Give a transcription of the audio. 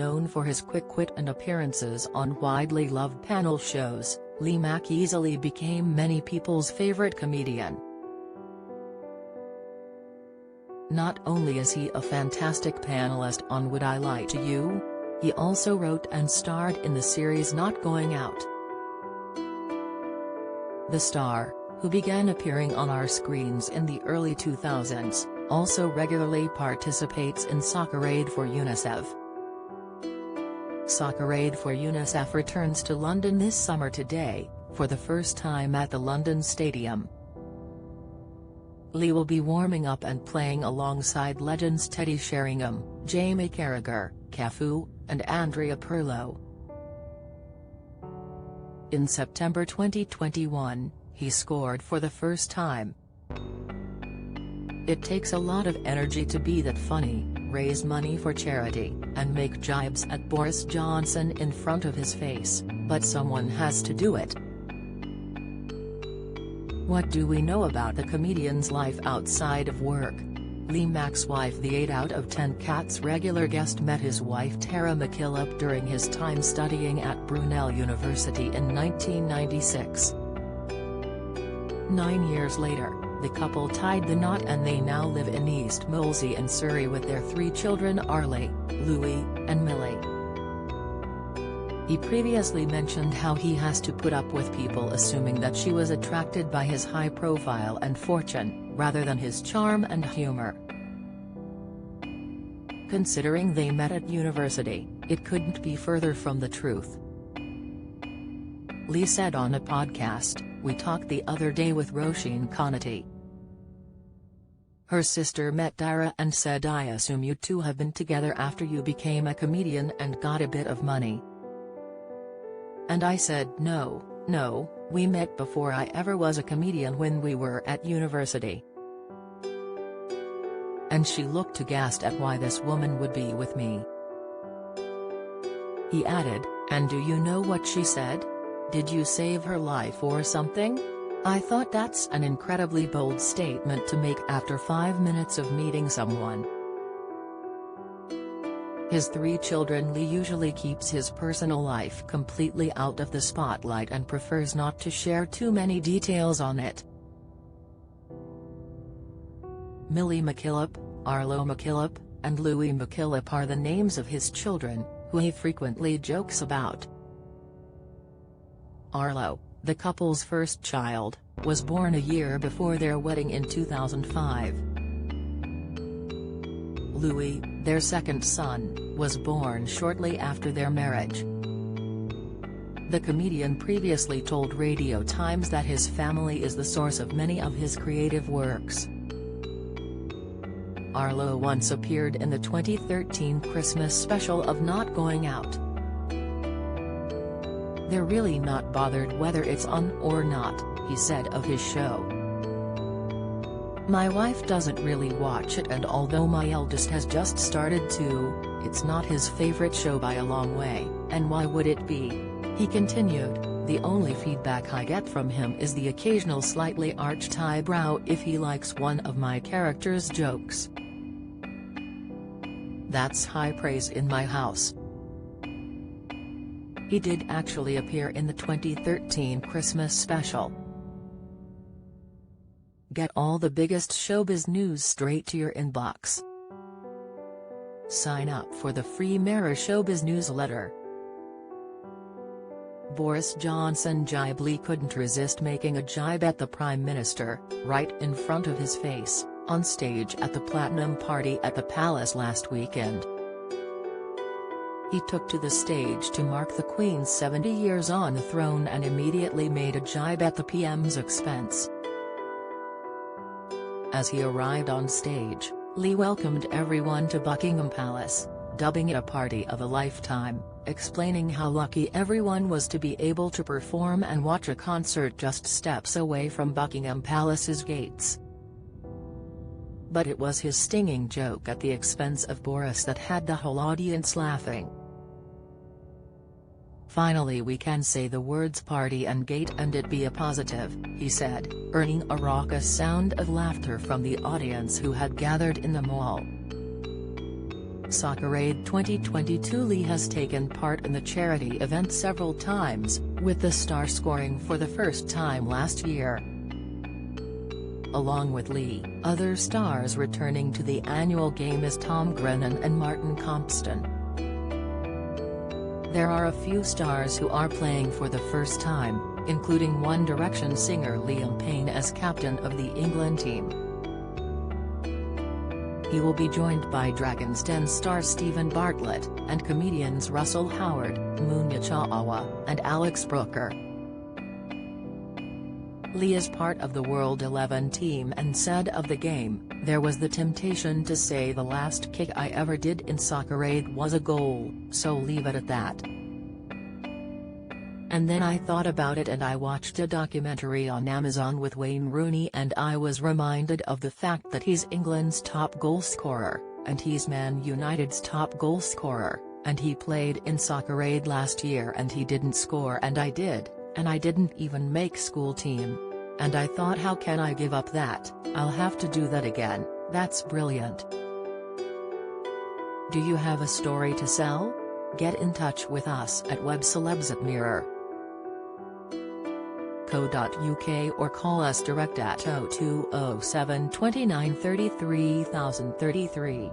known for his quick wit and appearances on widely loved panel shows, Mack easily became many people's favorite comedian. Not only is he a fantastic panelist on Would I Lie to You? He also wrote and starred in the series Not Going Out. The star, who began appearing on our screens in the early 2000s, also regularly participates in Soccer Aid for UNICEF. Soccer Aid for UNICEF returns to London this summer today, for the first time at the London Stadium. Lee will be warming up and playing alongside legends Teddy Sheringham, Jamie Carragher, Cafu, and Andrea Pirlo. In September 2021, he scored for the first time. It takes a lot of energy to be that funny, raise money for charity, and make jibes at Boris Johnson in front of his face, but someone has to do it. What do we know about the comedian's life outside of work? Mack's wife, the 8 out of 10 Cats regular guest, met his wife Tara McKillop during his time studying at Brunel University in 1996. 9 years later, the couple tied the knot and they now live in East Molesey in Surrey with their 3 children Arlie, Louis, and Millie. He previously mentioned how he has to put up with people assuming that she was attracted by his high profile and fortune, rather than his charm and humor. Considering they met at university, it couldn't be further from the truth. Lee said on a podcast, "We talked the other day with Roisin Connaughton. Her sister met Dara and said, I assume you two have been together after you became a comedian and got a bit of money. And I said, no, we met before I ever was a comedian when we were at university. And she looked aghast at why this woman would be with me." He added, "And do you know what she said? Did you save her life or something? I thought that's an incredibly bold statement to make after 5 minutes of meeting someone." His 3 children. Lee usually keeps his personal life completely out of the spotlight and prefers not to share too many details on it. Millie McKillop, Arlo McKillop, and Louis McKillop are the names of his children, who he frequently jokes about. Arlo, the couple's first child, was born a year before their wedding in 2005. Louis, their second son, was born shortly after their marriage. The comedian previously told Radio Times that his family is the source of many of his creative works. Arlo once appeared in the 2013 Christmas special of Not Going Out. "They're really not bothered whether it's on or not," he said of his show. "My wife doesn't really watch it, and although my eldest has just started to, it's not his favorite show by a long way, and why would it be?" He continued, "The only feedback I get from him is the occasional slightly arched eyebrow if he likes one of my character's jokes. That's high praise in my house." He did actually appear in the 2013 Christmas special. Get all the biggest showbiz news straight to your inbox. Sign up for the free Mirror Showbiz newsletter. Boris Johnson jibe. Lee couldn't resist making a jibe at the Prime Minister, right in front of his face, on stage at the Platinum Party at the Palace last weekend. He took to the stage to mark the Queen's 70 years on the throne and immediately made a jibe at the PM's expense. As he arrived on stage, Lee welcomed everyone to Buckingham Palace, dubbing it a party of a lifetime, explaining how lucky everyone was to be able to perform and watch a concert just steps away from Buckingham Palace's gates. But it was his stinging joke at the expense of Boris that had the whole audience laughing. "Finally we can say the words party and gate and it be a positive," he said, earning a raucous sound of laughter from the audience who had gathered in the mall. Soccerade 2022. Lee has taken part in the charity event several times, with the star scoring for the first time last year. Along with Lee, other stars returning to the annual game is Tom Grennan and Martin Compston. There are a few stars who are playing for the first time, including One Direction singer Liam Payne as captain of the England team. He will be joined by Dragon's Den star Stephen Bartlett, and comedians Russell Howard, Munya Chawawa, and Alex Brooker. Lee is part of the World 11 team and said of the game, "There was the temptation to say the last kick I ever did in Soccerade was a goal, so leave it at that. And then I thought about it and I watched a documentary on Amazon with Wayne Rooney and I was reminded of the fact that he's England's top goal scorer, and he's Man United's top goal scorer, and he played in Soccerade last year and he didn't score and I did, and I didn't even make school team. And I thought, how can I give up that? I'll have to do that again." That's brilliant. Do you have a story to sell? Get in touch with us at webcelebs@mirror.co.uk or call us direct at 0207 29 33 033.